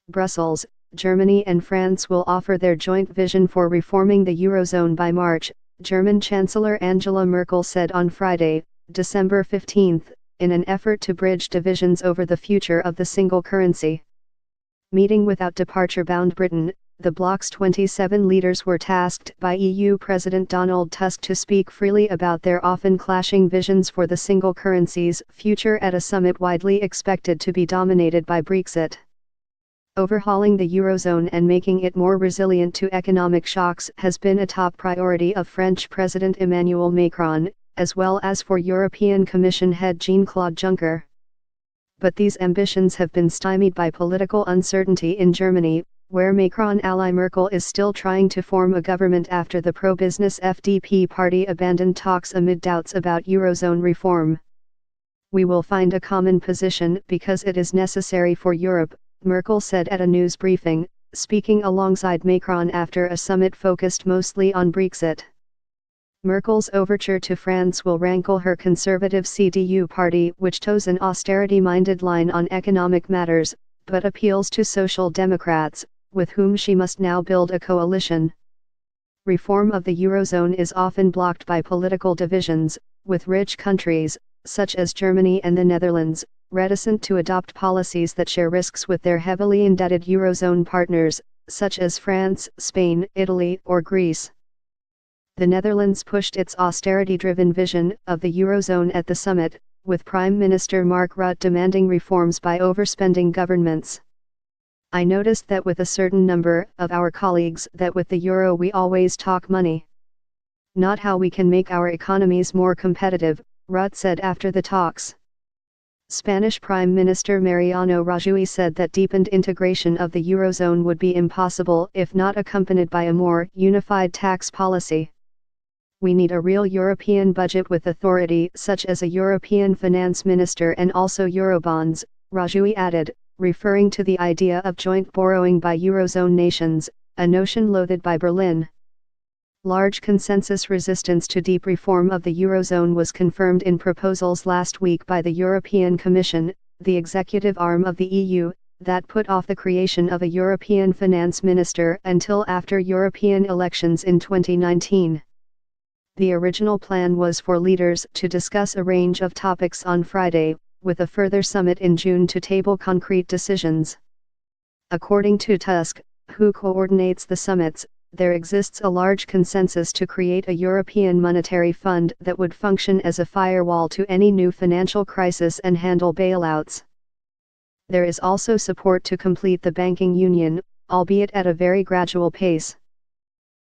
Brussels, Germany and France will offer their joint vision for reforming the eurozone by March, German Chancellor Angela Merkel said on Friday, December 15, in an effort to bridge divisions over the future of the single currency. Meeting without departure-bound Britain, the bloc's 27 leaders were tasked by EU President Donald Tusk to speak freely about their often clashing visions for the single currency's future at a summit widely expected to be dominated by Brexit. Overhauling the eurozone and making it more resilient to economic shocks has been a top priority of French President Emmanuel Macron, as well as for European Commission head Jean-Claude Juncker. But these ambitions have been stymied by political uncertainty in Germany, where Macron ally Merkel is still trying to form a government after the pro-business FDP party abandoned talks amid doubts about eurozone reform. "We will find a common position because it is necessary for Europe," Merkel said at a news briefing, speaking alongside Macron after a summit focused mostly on Brexit. Merkel's overture to France will rankle her conservative CDU party, which toes an austerity-minded line on economic matters, but appeals to social democrats, with whom she must now build a coalition. Reform of the eurozone is often blocked by political divisions, with rich countries, such as Germany and the Netherlands, reticent to adopt policies that share risks with their heavily indebted eurozone partners, such as France, Spain, Italy, or Greece. The Netherlands pushed its austerity-driven vision of the eurozone at the summit, with Prime Minister Mark Rutte demanding reforms by overspending governments. "I noticed that with a certain number of our colleagues that with the euro we always talk money. Not how we can make our economies more competitive," Rutte said after the talks. Spanish Prime Minister Mariano Rajoy said that deepened integration of the eurozone would be impossible if not accompanied by a more unified tax policy. "We need a real European budget with authority such as a European finance minister and also Eurobonds," Rajoy added, referring to the idea of joint borrowing by eurozone nations, a notion loathed by Berlin. Large consensus resistance to deep reform of the eurozone was confirmed in proposals last week by the European Commission, the executive arm of the EU, that put off the creation of a European finance minister until after European elections in 2019. The original plan was for leaders to discuss a range of topics on Friday, with a further summit in June to table concrete decisions. According to Tusk, who coordinates the summits, there exists a large consensus to create a European monetary fund that would function as a firewall to any new financial crisis and handle bailouts. There is also support to complete the banking union, albeit at a very gradual pace.